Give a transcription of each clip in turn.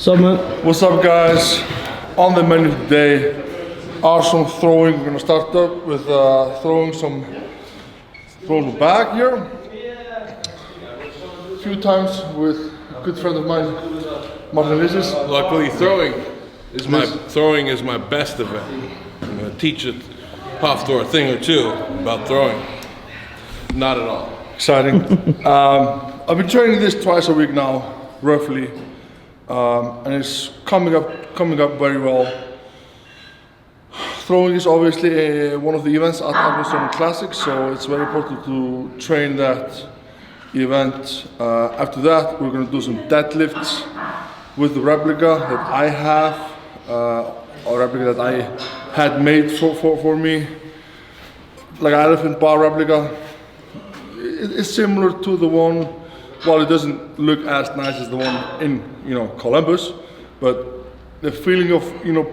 What's up, man? What's up, guys? On the menu today, awesome throwing. We're gonna start up with throwing the bag here. A few times with a good friend of mine, Martin Lizis. Luckily, throwing is my best event. I'm gonna teach it Hafthor a thing or two about throwing. Not at all. Exciting. I've been training this twice a week now, roughly, and it's coming up very well. Throwing is obviously one of the events at Bjornsson Classic, so it's very important to train that event. After that, we're going to do some deadlifts with the replica that I have, a replica that I had made for me, like an elephant bar replica. It's similar to the one. Well, it doesn't look as nice as the one in Columbus, but the feeling of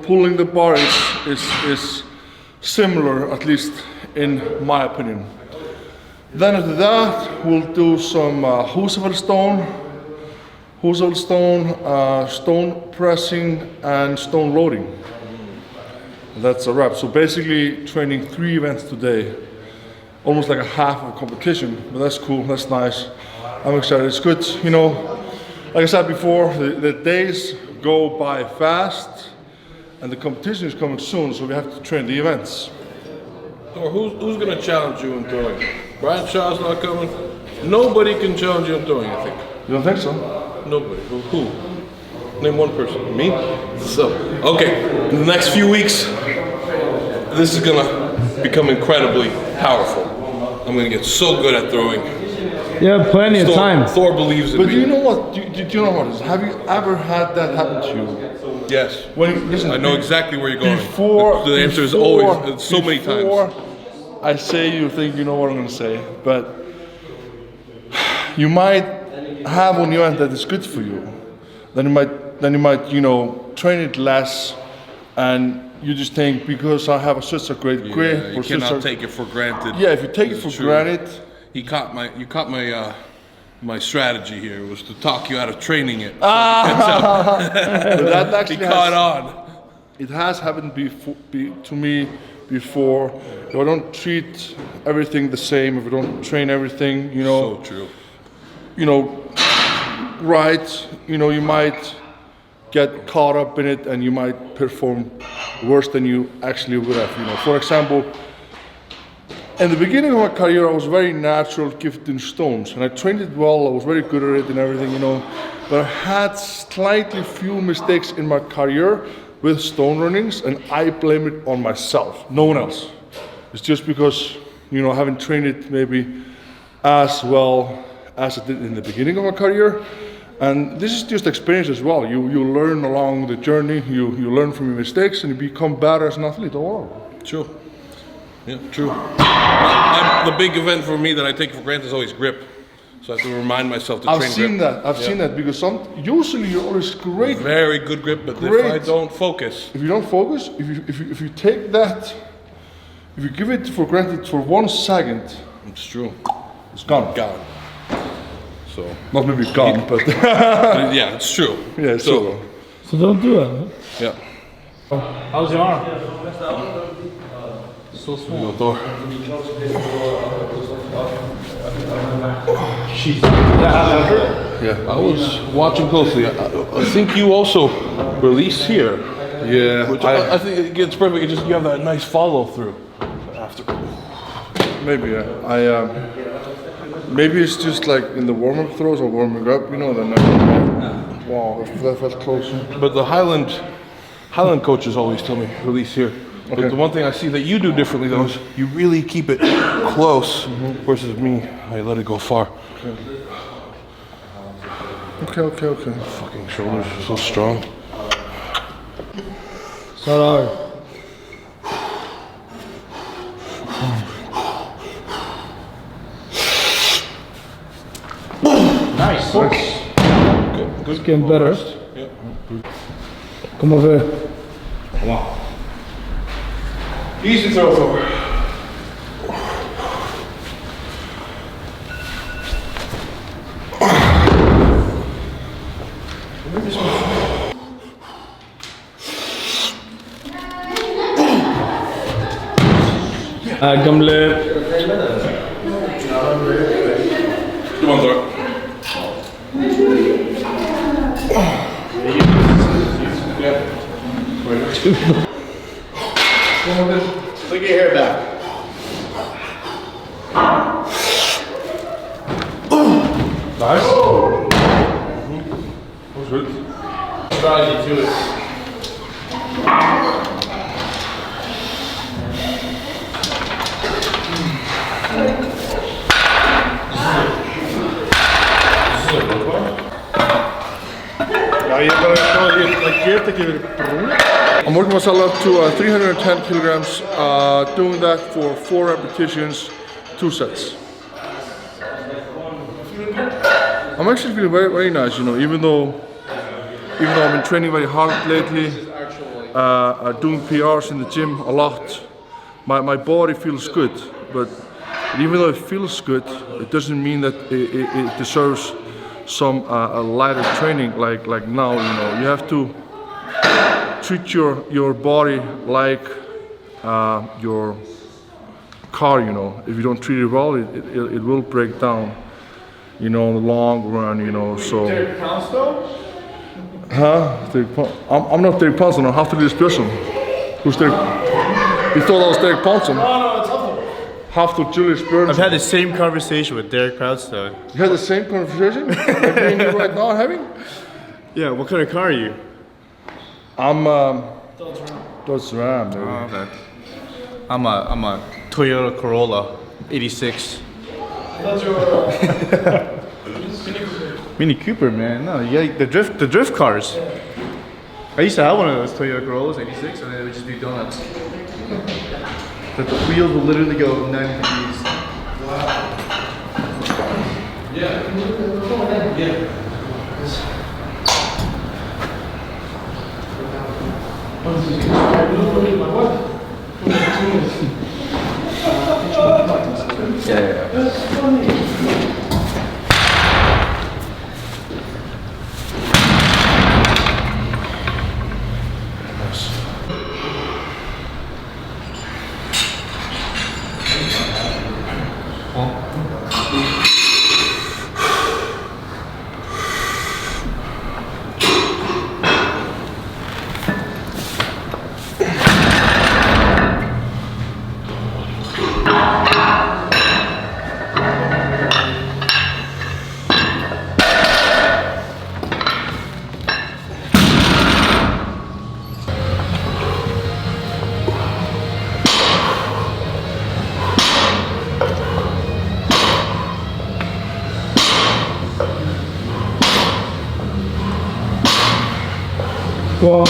pulling the bar is similar, at least in my opinion. Then after that, we'll do some Husafell stone pressing, and stone loading. That's a wrap. So basically, training 3 events today, almost like a half of a competition. But that's cool. That's nice. I'm excited. It's good. Like I said before, the days go by fast, and the competition is coming soon, so we have to train the events. So who's going to challenge you in throwing? Brian Shaw's not coming. Nobody can challenge you in throwing, I think. You don't think so? Nobody. Who? Name one person. Me? So, okay. In the next few weeks, this is going to become incredibly powerful. I'm going to get so good at throwing. You have plenty of time. Thor believes in me. But do you know what? Do you know what it is? Have you ever had that happen to you? Yes. Listen, I know exactly where you're going. The answer is always so many times. Before I say, you think you know what I'm going to say, but you might have one event that is good for you. Then you might train it less, and you just think because I have such a great grip. You cannot take it for granted. Yeah, if you take it for granted. You caught my strategy here was to talk you out of training it. So that actually he caught on. It has happened to me before. If I don't treat everything the same, if I don't train everything, So true. Right, you might get caught up in it, and you might perform worse than you actually would have. For example, in the beginning of my career, I was very natural gifted in stones, and I trained it well. I was very good at it and everything, But I had slightly few mistakes in my career with stone runnings, and I blame it on myself, no one else. It's just because, I haven't trained it maybe as well as I did in the beginning of my career. And this is just experience as well. You learn along the journey. You learn from your mistakes, and you become better as an athlete overall. True. Yeah, true. The big event for me that I take for granted is always grip. So I have to remind myself to train grip. I've seen that because usually you're always great. Very good grip, but if I don't focus. If you don't focus, if you take that, if you give it for granted for 1 second, it's true. It's gone. Gone. So not maybe gone, but yeah, it's true. Yeah, it's true. So don't do it. Yeah. How's your arm? So small. Thor. Yeah. I was watching closely. I think you also release here. Yeah. Which I think it gets perfect. You have that nice follow through after. Maybe maybe it's just like in the warm-up throws or warming up, then wow, that felt close. But the Highland coaches always tell me release here. Okay. But the one thing I see that you do differently though is you really keep it close versus me. I let it go far. Okay. Fucking shoulders are so strong. Sorry. Nice. Good. It's getting better. Yeah. Come over here. Wow. Easy throw, Thor. Gamle. Come on, Thor. Look at your hair back. Nice. That was good. Strategy to it. I'm working myself up to 310 kilograms, doing that for 4 repetitions, 2 sets. I'm actually feeling very, very nice, you know, even though I've been training very hard lately, doing PRs in the gym a lot, my body feels good, but even though it feels good, it doesn't mean that it deserves some lighter training like now, you know. You have to treat your body like your car, you know. If you don't treat it well, it will break down, you know, in the long run, you know. So. Derek Pounds though? Huh? I'm not Derek Bjornsson, I'm Hafthor Bjornsson. Who's Derek? You thought I was Derek Bjornsson? No, it's Hafthor. Hafthor Julius Bjornsson. I've had the same conversation with Derek Proudstone. You had the same conversation like me and you right now having? Yeah, what kind of car are you? I'm Dodge Ram, baby. Oh, okay. I'm a Toyota Corolla, 86. Mini Cooper, man. No, yeah, the drift cars. I used to have one of those Toyota Corollas, 86, and then it would just be donuts. But the wheels will literally go 90 degrees. Well,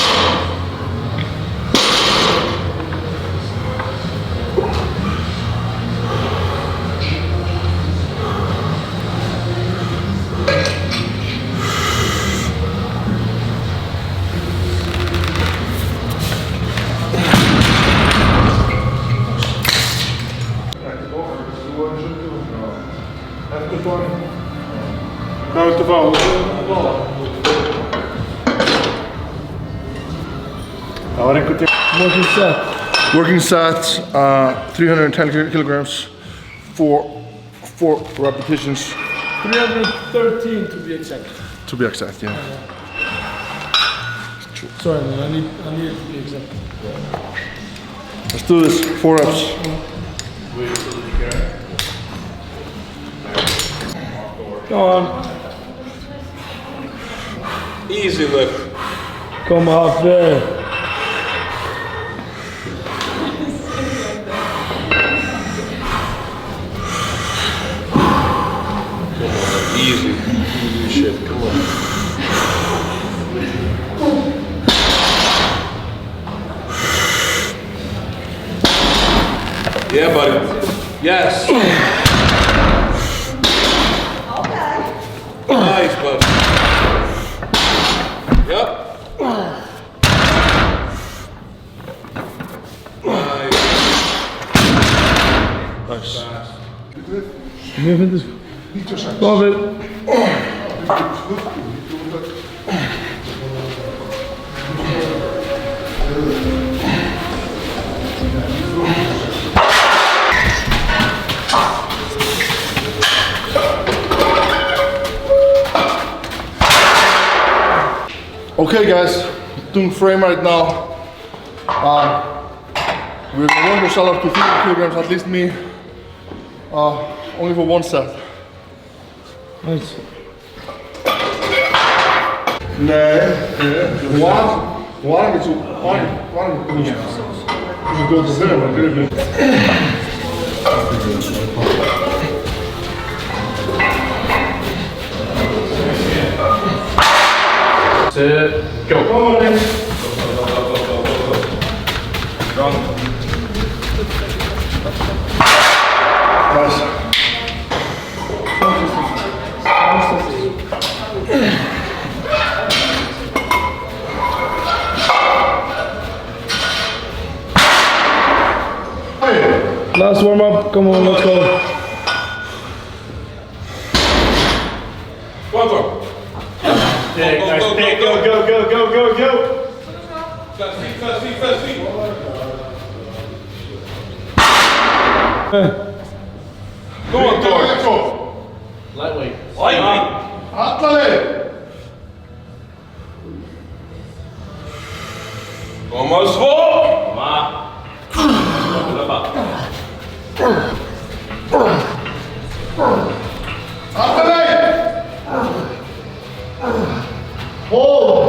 working set. Working sets, 310 kilograms, 4 repetitions 313 to be exact. to be exact, yeah. Sorry man, I need it to be exact. Let's do this, 4 reps. Go on. Easy lift. Come up there. Easy. Easy shit. Come on. Yeah, buddy. Yes. Nice, buddy. Yep. Nice. Moving this. Love it. Okay guys, doing frame right now. We're gonna work ourselves up to 3 kilograms, at least me. Only for 1 set. Nice. Nee, waarom is het zo? Waarom is het zo te ver, maar ik weet het niet. Sit, go. Strong. Nice. Last warm up, come on, let's go. Go, go. Pick, nice pick, go, go, go, go, go, go. Fast feet, fast feet, fast feet. Go on, Thor. Lightweight. Lightweight. Attale! Vamos, Thor. Attale! Oh.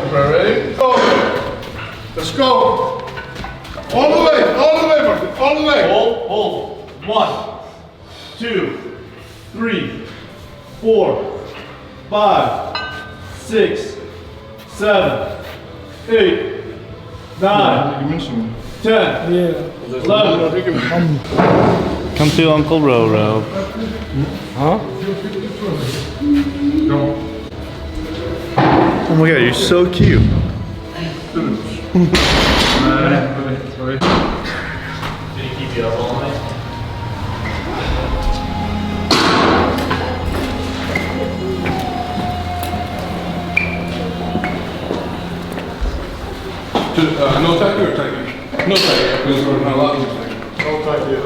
Ready? Go! Let's go! All the way, Martin, all the way! Hold. 1, 2, 3, 4, 5, 6, 7, 8, 9, 10, Yeah. 11. Come to Uncle Roro. Huh? Oh my god, you're so cute. Sorry. Did he keep you up all night? No tag or tag? No tag, because we're not allowed to tag. No, thank you.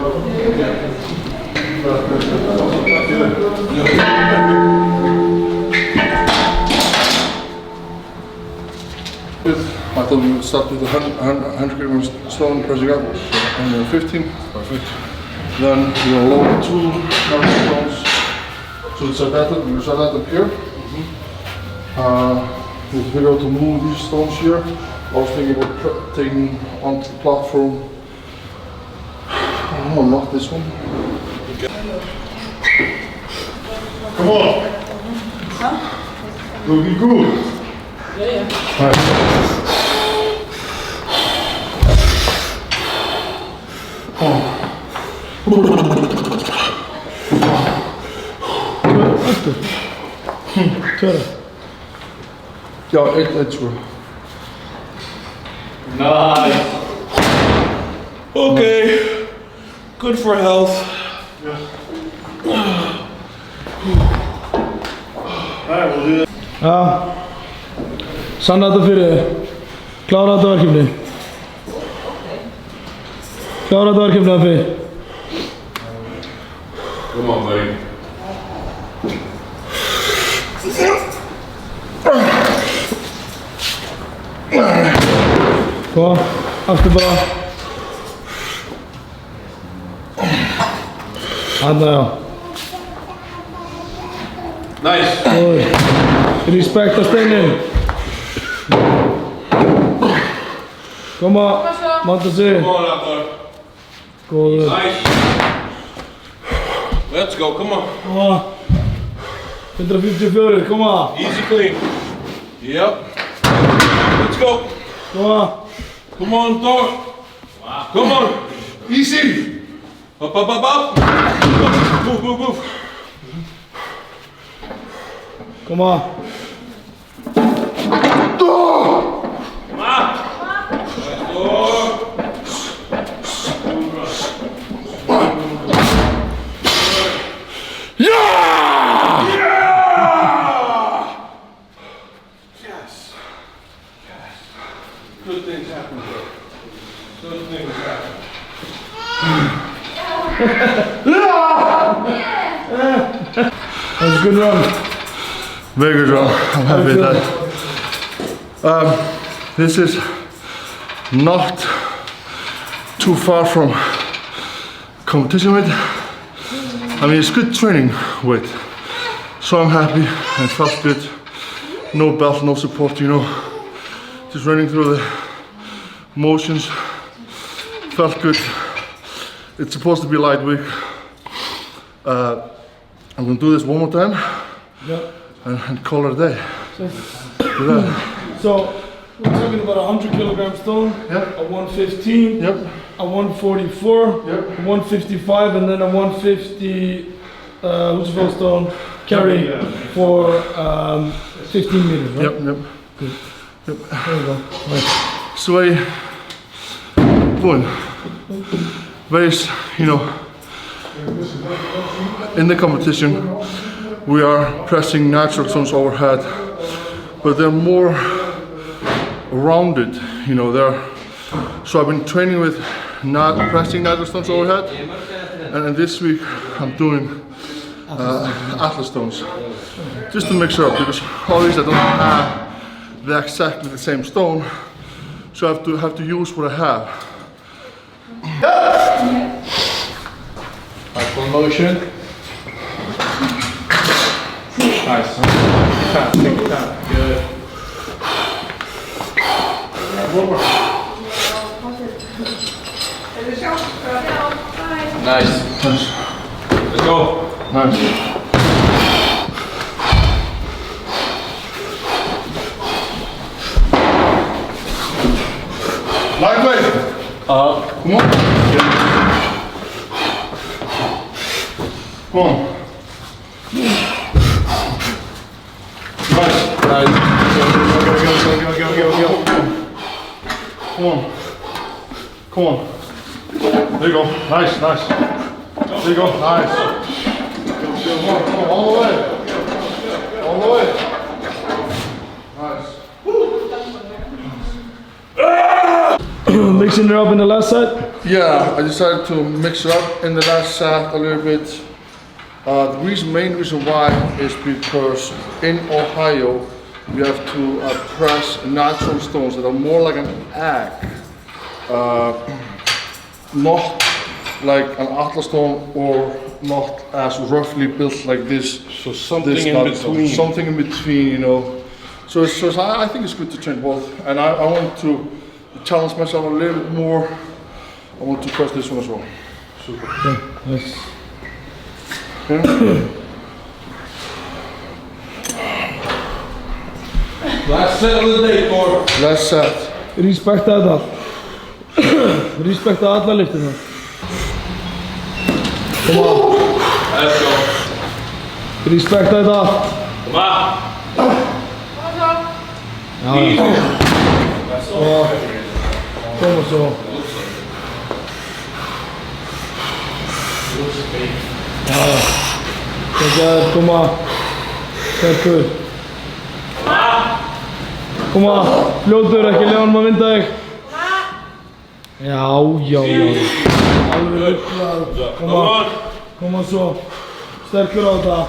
I thought we would start with the 100 grams stone pressing up on 15. Then we're going to lower 2 stones. So it's like that, we're going to set that up here. We have to figure out to move these stones here. I was thinking about taking onto the platform. Oh, not this one. Come on! Looking good! Ja, echt zo. Nice. Okay. Good for health. Alright, we'll do it. Ja. Sanna att för Klara dörrkibli. Klara dörrkibli för. Come on, buddy. Kom. Efter bara. Andra ja. Nice. Oj. Respekta ställning. Kom on. Montese. Come on, Hafthor. Good. Nice. Let's go, come on. Kom on. 154, kom on. Easy clean. Yep. Let's go. Kom on. Come on, Thor. Come on. Easy! Up, up, up, up. Move, move, move. Kom on. Good things happen, bro. That was a good run. Very good run. I'm happy with that. This is not too far from competition weight. I mean, it's good training weight. So I'm happy and it felt good. No belt, no support, you know. Just running through the motions. Felt good. It's supposed to be light week. I'm gonna do this one more time. Yep. And call it a day. So we're talking about a 100 kilogram stone, Yep. a 115, Yep. a 144, Yep. a 155, and then a 150 Hafthor stone carry for 15 meters, right? Yep. Yep. Good. Yep. There you go. Nice. So very, you know, in the competition, we are pressing natural stones overhead, but they're more rounded, you know. So I've been training with pressing natural stones overhead, and this week I'm doing atlas stones, just to mix it up, because obviously I don't have exactly the same stone, so I have to use what I have. Nice, full motion. Nice. Take your time. Good. Nice. Let's go. Nice. Lightweight. Come on. Come on. Nice. Nice. Go. Come on. Come on. There you go. Nice. There you go. Nice. Come on. All the way. Nice. Mixing it up in the last set. Yeah, I decided to mix it up in the last set a little bit. The main reason why is because in Ohio you have to press natural stones that are more like an egg, not like an atlas stone or not as roughly built like this. So something This in nut between. stone, something in between, you know. So I think it's good to train both, and I want to challenge myself a little bit more. I want to press this one as well. Super. Nice. Okay. Last set of the day, Thor. Last set. Respekta þetta. Respekta alla lyftina. Kom on. Let's go. Respekta þetta. Come on. Ja. Kom så. Ja. Kom on. Sterkur. Kom on. Fljótur, ekki lega honum að vinda þig. Já. Alveg upplæður. Kom on svo. Sterkur á þetta.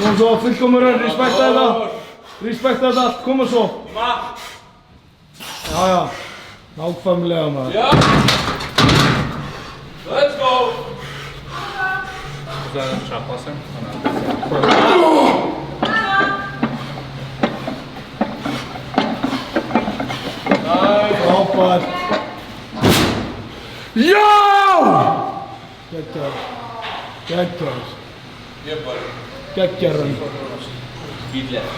Kom svo, fullkomurinn, respekta þetta. Respekta þetta allt, kom svo. Já. Nákvæmlega maður. Yeah. Let's go. Was that a shot last time? Frábært. Yo! Geggjar. Geggjar. Yeah, buddy. Geggjarinn. Speed left.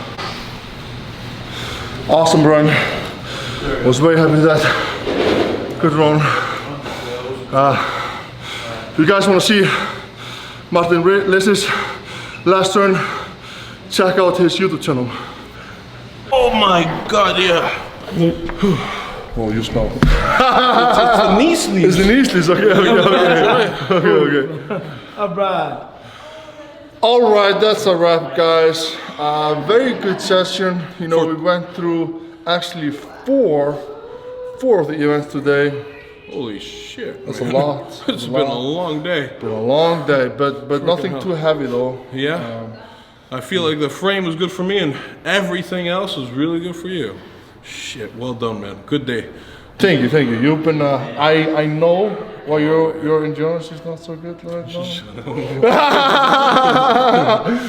Awesome run. Was very happy with that. Good run. If you guys want to see Martin Liss's last turn, check out his YouTube channel. Oh my God, yeah. Oh, you smell. It's the knee sleeve. It's the knee sleeves. Okay. Alright. All right, that's a wrap, guys. Very good session. You know, we went through actually four of the events today. Holy shit! That's man. a lot. It's been a long day. Been a long day, but nothing too heavy though. Yeah. I feel like the frame was good for me, and everything else was really good for you. Shit. Well done, man. Good day. Thank you. You've been. I know why your endurance is not so good right now.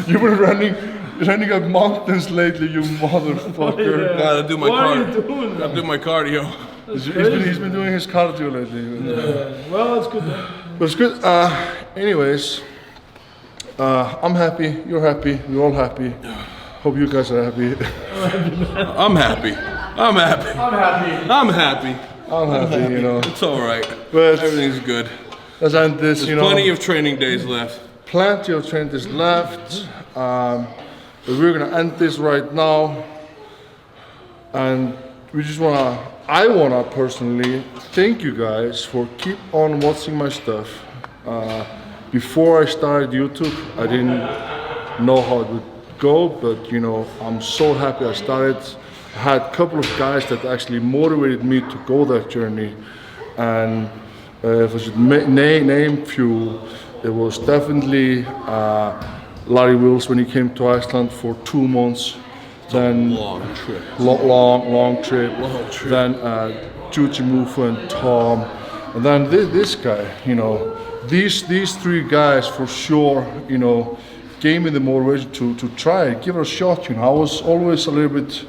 You've been running up mountains lately, you motherfucker. Yeah. Gotta do my Why are you cardio. doing that? Gotta do my cardio. He's been doing his cardio lately. Yeah. Well, it's good. Man. But it's good. Anyways, I'm happy. You're happy. We're all happy. Hope you guys are happy. I'm happy. I'm happy. I'm happy. I'm happy. You know. It's all right. But Everything's good. let's end this. There's You know. plenty of training days left. Plenty of trainers left. But we're gonna end this right now. And we just I wanna personally thank you guys for keep on watching my stuff. Before I started YouTube, I didn't know how it would go, but you know, I'm so happy I started. I had a couple of guys that actually motivated me to go that journey. And if I should name few, it was definitely Larry Wills when he came to Iceland for 2 months. Then Long trip. long trip. Then Juji Mufu and Tom, and then this guy. You know, these 3 guys for sure. You know, gave me the motivation to try it, give it a shot. You know, I was always a little bit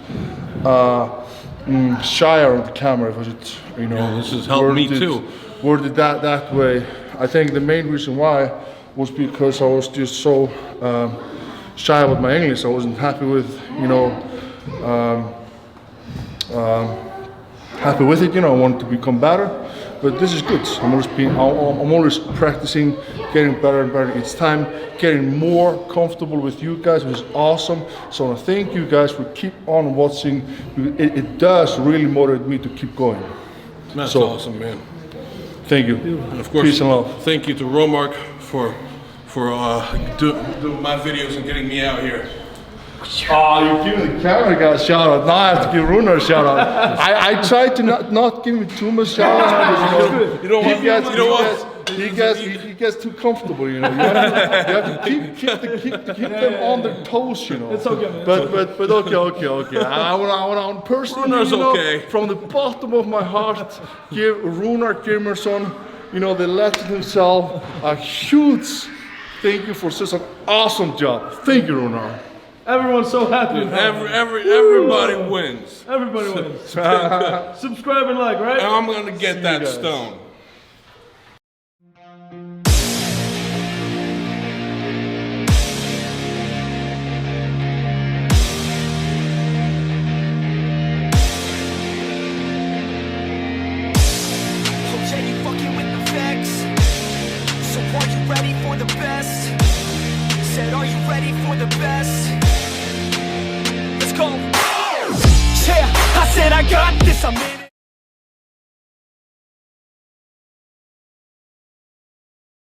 shyer on the camera. If I should, you know, Yeah, this has helped me too. Worded that way. I think the main reason why was because I was just so shy about my English. I wasn't happy with, you know, happy with it. You know, I wanted to become better. But this is good. I'm always practicing, getting better and better each time, getting more comfortable with you guys, which is awesome. So I want to thank you guys for keep on watching. It does really motivate me to keep going. That's So- awesome, man. Thank you. And of course, Peace and love. thank you to Romark for doing my videos and getting me out here. Oh, you're giving the camera guy a shout out. Now I have to give Runar a shout out. I tried to not give him too much shout outs because You don't want. he gets too comfortable. You know, you have to keep them on their toes. You know. It's okay, man. But okay. I want personally, Runar's you know, okay. from the bottom of my heart, give Runar Bjornsson, you know, the legend himself, a huge thank you for such an awesome job. Thank you, Runar. Everyone's so happy. Everybody wins. Everybody wins. Subscribe and like, right? And I'm gonna get that guys. stone. Okay, you fucking with the facts. So are you ready for the best? Said, are you ready for the best? Let's go. Yeah, I said I got this, I'm in it.